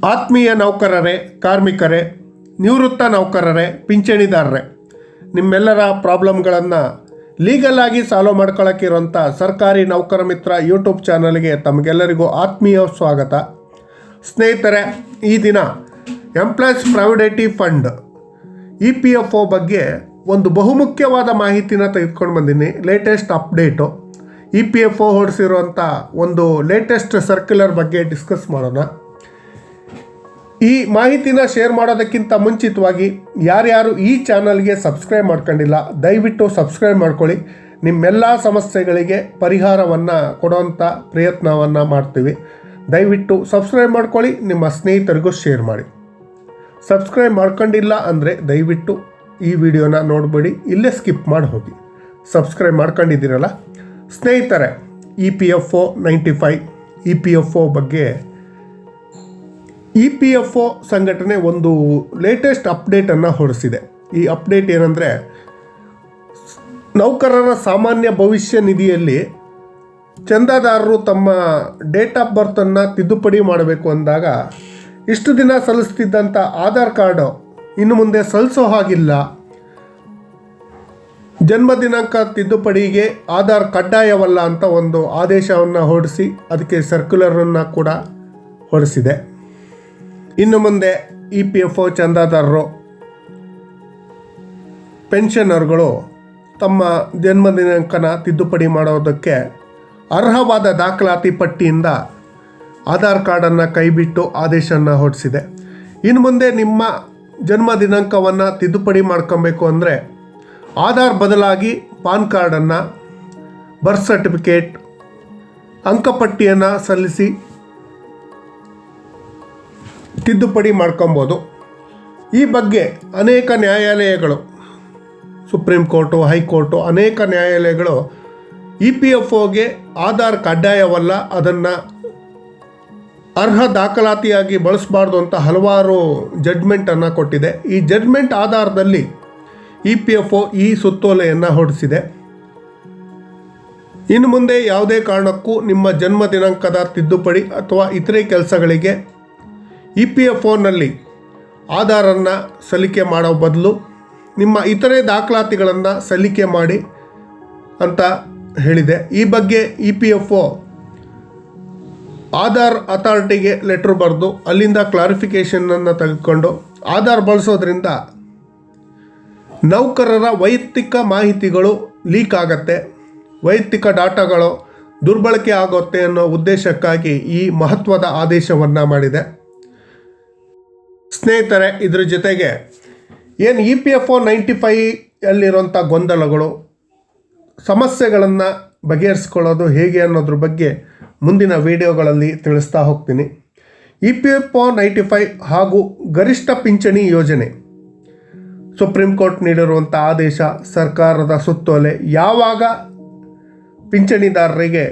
ಆತ್ಮೀಯ ನೌಕರರೇ, ಕಾರ್ಮಿಕರೇ, ನಿವೃತ್ತ ನೌಕರರೇ, ಪಿಂಚಣಿದಾರರೇ, ನಿಮ್ಮೆಲ್ಲರ ಪ್ರಾಬ್ಲಮ್ಗಳನ್ನು ಲೀಗಲ್ ಆಗಿ ಸಾಲ್ವ್ ಮಾಡ್ಕೊಳ್ಳೋಕ್ಕಿರುವಂಥ ಸರ್ಕಾರಿ ನೌಕರ ಮಿತ್ರ ಯೂಟ್ಯೂಬ್ ಚಾನಲ್ಗೆ ತಮಗೆಲ್ಲರಿಗೂ ಆತ್ಮೀಯ ಸ್ವಾಗತ. ಸ್ನೇಹಿತರೆ, ಈ ದಿನ ಎಂಪ್ಲಾಯೀಸ್ ಪ್ರಾವಿಡೆಂಟ್ ಫಂಡ್ EPFO ಬಗ್ಗೆ ಒಂದು ಬಹುಮುಖ್ಯವಾದ ಮಾಹಿತಿನ ತೆಗೆದುಕೊಂಡು ಬಂದೀನಿ. ಲೇಟೆಸ್ಟ್ ಅಪ್ಡೇಟು EPFO ಹೊರಡಿಸಿರುವಂಥ ಒಂದು ಲೇಟೆಸ್ಟ್ ಸರ್ಕ್ಯುಲರ್ ಬಗ್ಗೆ ಡಿಸ್ಕಸ್ ಮಾಡೋಣ. ಈ ಮಾಹಿತಿನ ಶೇರ್ ಮಾಡೋದಕ್ಕಿಂತ ಮುಂಚಿತವಾಗಿ ಯಾರ್ಯಾರು ಈ ಚಾನಲ್ಗೆ ಸಬ್ಸ್ಕ್ರೈಬ್ ಮಾಡ್ಕೊಂಡಿಲ್ಲ ದಯವಿಟ್ಟು ಸಬ್ಸ್ಕ್ರೈಬ್ ಮಾಡ್ಕೊಳ್ಳಿ. ನಿಮ್ಮೆಲ್ಲ ಸಮಸ್ಯೆಗಳಿಗೆ ಪರಿಹಾರವನ್ನು ಕೊಡುವಂಥ ಪ್ರಯತ್ನವನ್ನು ಮಾಡ್ತೀವಿ. ದಯವಿಟ್ಟು ಸಬ್ಸ್ಕ್ರೈಬ್ ಮಾಡ್ಕೊಳ್ಳಿ, ನಿಮ್ಮ ಸ್ನೇಹಿತರಿಗೂ ಶೇರ್ ಮಾಡಿ. ಸಬ್ಸ್ಕ್ರೈಬ್ ಮಾಡ್ಕೊಂಡಿಲ್ಲ ಅಂದರೆ ದಯವಿಟ್ಟು ಈ ವಿಡಿಯೋನ ನೋಡಬೇಡಿ, ಇಲ್ಲೇ ಸ್ಕಿಪ್ ಮಾಡಿ ಹೋಗಿ. ಸಬ್ಸ್ಕ್ರೈಬ್ ಮಾಡ್ಕೊಂಡಿದ್ದೀರಲ್ಲ ಸ್ನೇಹಿತರೆ, EPFO 95 EPFO ಬಗ್ಗೆ EPFO ಸಂಘಟನೆ ಒಂದು ಲೇಟೆಸ್ಟ್ ಅಪ್ಡೇಟನ್ನು ಹೊರಡಿಸಿದೆ. ಈ ಅಪ್ಡೇಟ್ ಏನಂದರೆ, ನೌಕರರ ಸಾಮಾನ್ಯ ಭವಿಷ್ಯ ನಿಧಿಯಲ್ಲಿ ಚಂದಾದಾರರು ತಮ್ಮ ಡೇಟ್ ಆಫ್ ಬರ್ತನ್ನು ತಿದ್ದುಪಡಿ ಮಾಡಬೇಕು ಅಂದಾಗ ಇಷ್ಟು ದಿನ ಸಲ್ಲಿಸ್ತಿದ್ದಂಥ ಆಧಾರ್ ಕಾರ್ಡು ಇನ್ನು ಮುಂದೆ ಸಲ್ಲಿಸೋ ಹಾಗಿಲ್ಲ. ಜನ್ಮ ದಿನಾಂಕ ತಿದ್ದುಪಡಿಗೆ ಆಧಾರ್ ಕಡ್ಡಾಯವಲ್ಲ ಅಂತ ಒಂದು ಆದೇಶವನ್ನು ಹೊರಡಿಸಿ ಅದಕ್ಕೆ ಸರ್ಕ್ಯುಲರನ್ನು ಕೂಡ ಹೊರಡಿಸಿದೆ. ಇನ್ನು ಮುಂದೆ EPFO ಚಂದಾದಾರರು, ಪೆನ್ಷನರ್ಗಳು ತಮ್ಮ ಜನ್ಮ ದಿನಾಂಕನ ತಿದ್ದುಪಡಿ ಮಾಡೋದಕ್ಕೆ ಅರ್ಹವಾದ ದಾಖಲಾತಿ ಪಟ್ಟಿಯಿಂದ ಆಧಾರ್ ಕಾರ್ಡನ್ನು ಕೈಬಿಟ್ಟು ಆದೇಶವನ್ನು ಹೊರಡಿಸಿದೆ. ಇನ್ನು ಮುಂದೆ ನಿಮ್ಮ ಜನ್ಮ ದಿನಾಂಕವನ್ನು ತಿದ್ದುಪಡಿ ಮಾಡ್ಕೊಬೇಕು ಅಂದರೆ ಆಧಾರ್ ಬದಲಾಗಿ ಪಾನ್ ಕಾರ್ಡನ್ನು, ಬರ್ತ್ ಸರ್ಟಿಫಿಕೇಟ್, ಅಂಕಪಟ್ಟಿಯನ್ನು ಸಲ್ಲಿಸಿ ತಿದ್ದುಪಡಿ ಮಾಡ್ಕೊಬೋದು. ಈ ಬಗ್ಗೆ ಅನೇಕ ನ್ಯಾಯಾಲಯಗಳು, ಸುಪ್ರೀಂ ಕೋರ್ಟು, ಹೈಕೋರ್ಟು, ಅನೇಕ ನ್ಯಾಯಾಲಯಗಳು EPFOಗೆ ಆಧಾರ್ ಕಡ್ಡಾಯವಲ್ಲ, ಅದನ್ನು ಅರ್ಹ ದಾಖಲಾತಿಯಾಗಿ ಬಳಸಬಾರ್ದು ಅಂತ ಹಲವಾರು ಜಡ್ಜ್ಮೆಂಟನ್ನು ಕೊಟ್ಟಿದೆ. ಈ ಜಡ್ಜ್ಮೆಂಟ್ ಆಧಾರದಲ್ಲಿ EPFO ಈ ಸುತ್ತೋಲೆಯನ್ನು ಹೊರಡಿಸಿದೆ. ಇನ್ನು ಮುಂದೆ ಯಾವುದೇ ಕಾರಣಕ್ಕೂ ನಿಮ್ಮ ಜನ್ಮ ದಿನಾಂಕದ ತಿದ್ದುಪಡಿ ಅಥವಾ ಇತರೆ ಕೆಲಸಗಳಿಗೆ EPFOನಲ್ಲಿ ಆಧಾರನ್ನು ಸಲ್ಲಿಕೆ ಮಾಡೋ ಬದಲು ನಿಮ್ಮ ಇತರೆ ದಾಖಲಾತಿಗಳನ್ನು ಸಲ್ಲಿಕೆ ಮಾಡಿ ಅಂತ ಹೇಳಿದೆ. ಈ ಬಗ್ಗೆ EPFO ಆಧಾರ್ ಅಥಾರಿಟಿಗೆ ಲೆಟ್ರ್ ಬರೆದು ಅಲ್ಲಿಂದ ಕ್ಲಾರಿಫಿಕೇಷನನ್ನು ತೆಗೆದುಕೊಂಡು ಆಧಾರ್ ಬಳಸೋದ್ರಿಂದ ನೌಕರರ ವೈಯಕ್ತಿಕ ಮಾಹಿತಿಗಳು ಲೀಕ್ ಆಗತ್ತೆ, ವೈಯಕ್ತಿಕ ಡಾಟಾಗಳು ದುರ್ಬಳಕೆ ಆಗುತ್ತೆ ಅನ್ನೋ ಉದ್ದೇಶಕ್ಕಾಗಿ ಈ ಮಹತ್ವದ ಆದೇಶವನ್ನು ಮಾಡಿದೆ. ಸ್ನೇಹಿತರೆ, ಇದರ ಜೊತೆಗೆ ಏನು EPFO 95 ಅಲ್ಲಿರುವಂಥ ಗೊಂದಲಗಳು, ಸಮಸ್ಯೆಗಳನ್ನು ಬಗೆಹರಿಸ್ಕೊಳ್ಳೋದು ಹೇಗೆ ಅನ್ನೋದ್ರ ಬಗ್ಗೆ ಮುಂದಿನ ವಿಡಿಯೋಗಳಲ್ಲಿ ತಿಳಿಸ್ತಾ ಹೋಗ್ತೀನಿ. EPFO 95 ಹಾಗೂ ಗರಿಷ್ಠ ಪಿಂಚಣಿ ಯೋಜನೆ, ಸುಪ್ರೀಂ ಕೋರ್ಟ್ ನೀಡಿರುವಂಥ ಆದೇಶ, ಸರ್ಕಾರದ ಸುತ್ತೋಲೆ, ಯಾವಾಗ ಪಿಂಚಣಿದಾರರಿಗೆ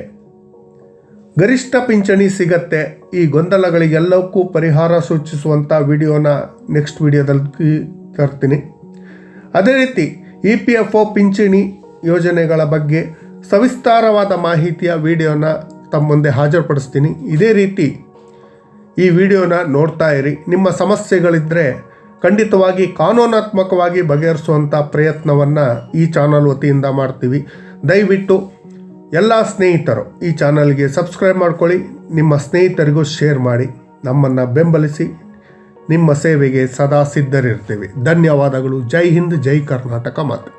ಗರಿಷ್ಠ ಪಿಂಚಣಿ ಸಿಗತ್ತೆ, ಈ ಗೊಂದಲಗಳಿಗೆಲ್ಲವಕ್ಕೂ ಪರಿಹಾರ ಸೂಚಿಸುವಂಥ ವಿಡಿಯೋನ ನೆಕ್ಸ್ಟ್ ವಿಡಿಯೋದಲ್ಲಿ ತರ್ತೀನಿ. ಅದೇ ರೀತಿ EPFO ಪಿಂಚಣಿ ಯೋಜನೆಗಳ ಬಗ್ಗೆ ಸವಿಸ್ತಾರವಾದ ಮಾಹಿತಿಯ ವಿಡಿಯೋನ ತಮ್ಮ ಮುಂದೆ ಹಾಜರುಪಡಿಸ್ತೀನಿ. ಇದೇ ರೀತಿ ಈ ವಿಡಿಯೋನ ನೋಡ್ತಾ ಇರಿ. ನಿಮ್ಮ ಸಮಸ್ಯೆಗಳಿದ್ದರೆ ಖಂಡಿತವಾಗಿ ಕಾನೂನಾತ್ಮಕವಾಗಿ ಬಗೆಹರಿಸುವಂಥ ಪ್ರಯತ್ನವನ್ನು ಈ ಚಾನಲ್ ವತಿಯಿಂದ ಮಾಡ್ತೀವಿ. ದಯವಿಟ್ಟು ಎಲ್ಲ ಸ್ನೇಹಿತರು ಈ ಚಾನಲ್ಗೆ ಸಬ್ಸ್ಕ್ರೈಬ್ ಮಾಡ್ಕೊಳ್ಳಿ, ನಿಮ್ಮ ಸ್ನೇಹಿತರಿಗೂ ಶೇರ್ ಮಾಡಿ. ನಮ್ಮನ್ನು ಬೆಂಬಲಿಸಿ, ನಿಮ್ಮ ಸೇವೆಗೆ ಸದಾ ಸಿದ್ಧರಿರ್ತೀವಿ. ಧನ್ಯವಾದಗಳು. ಜೈ ಹಿಂದ್, ಜೈ ಕರ್ನಾಟಕ ಮಾತು.